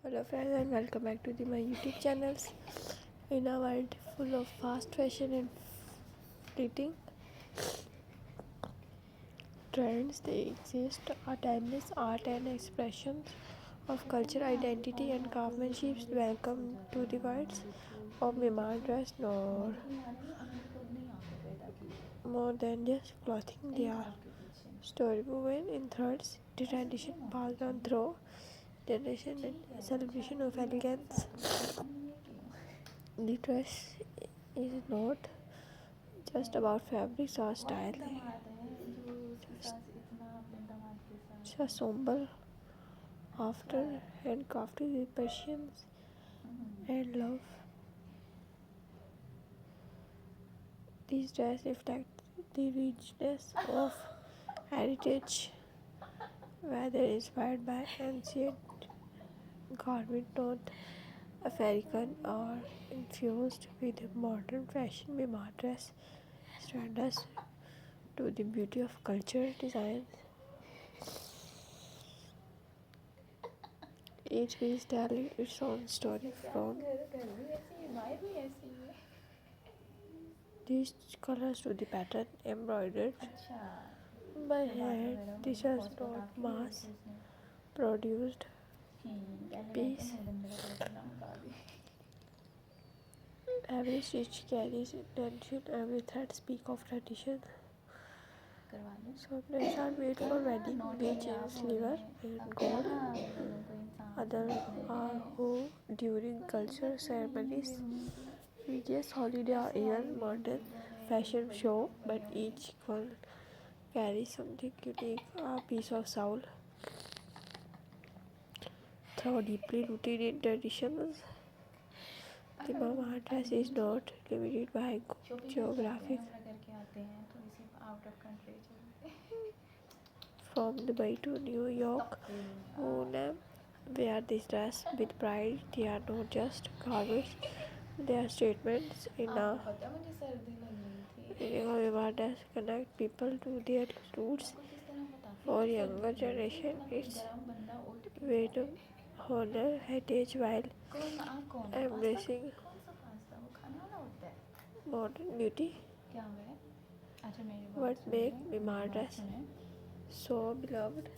Hello friends and welcome back to my YouTube channels. In a world full of fast fashion and fleeting trends, they exist are timeless art and expressions of culture, identity and craftsmanship. Welcome to the world of Myanmar dress, nor more than just clothing. They are story woven in threads, the tradition passed on through generation and celebration of elegance. The dress is not just about fabrics or style. It's a somber, after handcrafted with patience and love. These dresses reflect the richness of heritage, whether inspired by ancient garment not African or infused with modern fashion. Myanmar dress stand us to the beauty of culture design. Each piece telling its own story from these colors to the pattern embroidered by hand. This is not mass produced piece. Every stitch carries intention, every thread speaks of tradition. Some dresses are made for wedding, beach in silver and gold. Others are who during cultural ceremonies, religious holiday or even modern fashion show, but each one carries something unique, a piece of soul. Though deeply rooted in traditions, the Mama dress is not limited by geographic. From Dubai to New York, women wear this dress with pride. They are not just garments, they are statements in a dress connect people to their roots. For younger generation, it's way to honor heritage while embracing modern beauty. What makes Myanmar dress so beloved?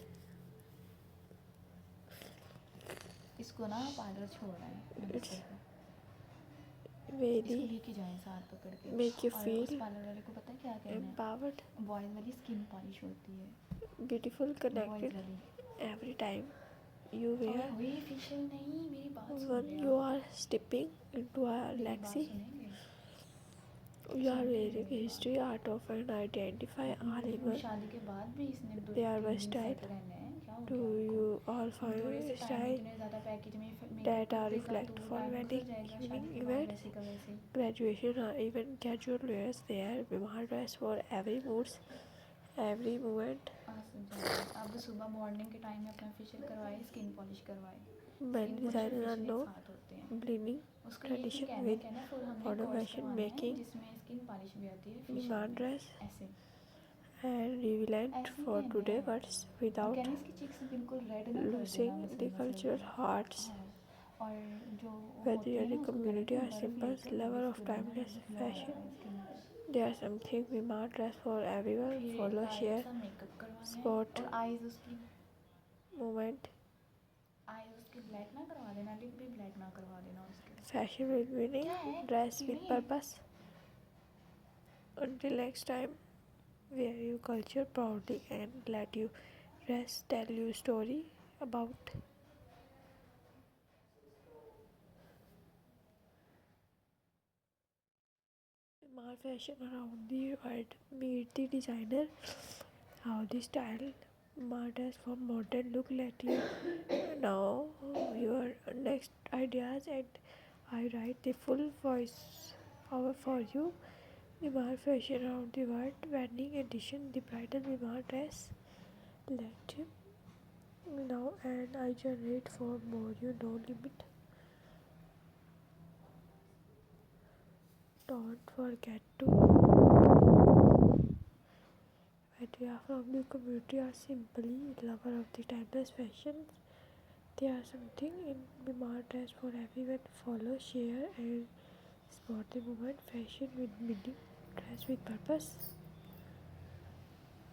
इसको ना parlour छोड़ना है It's very make you feel empowered, beautiful, connected every time you wear. When you are stepping into a Lexi, you are wearing history, art of and identify all in one. They are versatile. Do you all find style that are reflect for wedding, evening events, graduation or even casual wears? They are Myanmar dress for every mood, every moment. अब सुबह morning के time में अपना facial करवाए, skin polish करवाए. Many designers are known blending tradition with modern fashion, making Myanmar dress and relevant for today, but without losing the cultural hearts. Whether you're a community or simple lover of timeless fashion, there's something Myanmar dress for everyone. Follow, share, sport, moment. Fashion with meaning, dress with purpose. Until next time, wear your culture proudly and let your dress tell you story about Myanmar fashion around the world. Meet the designer, how the style matters for modern look. Let you know your next ideas and I write the full voice over for you. Myanmar fashion around the world, wedding edition, the bridal Myanmar dress. Let you know and I generate for more, you no limit. Don't forget to whether you are from the community or simply lover of the timeless fashion, There are something in Bimar dress for everyone. Follow, share, and support the movement. Fashion with meaning, dress with purpose.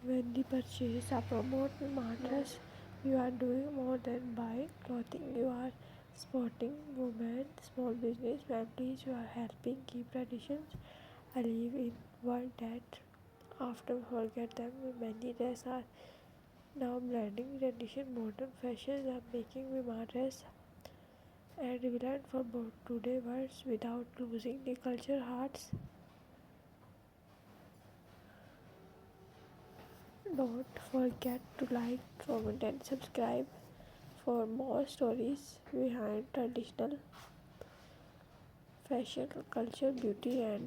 When the purchase are promote Bimar dress, you are doing more than buying clothing. You are supporting women, small business, families. You are helping keep traditions alive in world that often forget them. Many dresses are now blending tradition, modern fashions are making Bimar dress and relevant for both today words without losing the culture hearts. Don't forget to like, comment and subscribe for more stories behind traditional fashion, culture, beauty and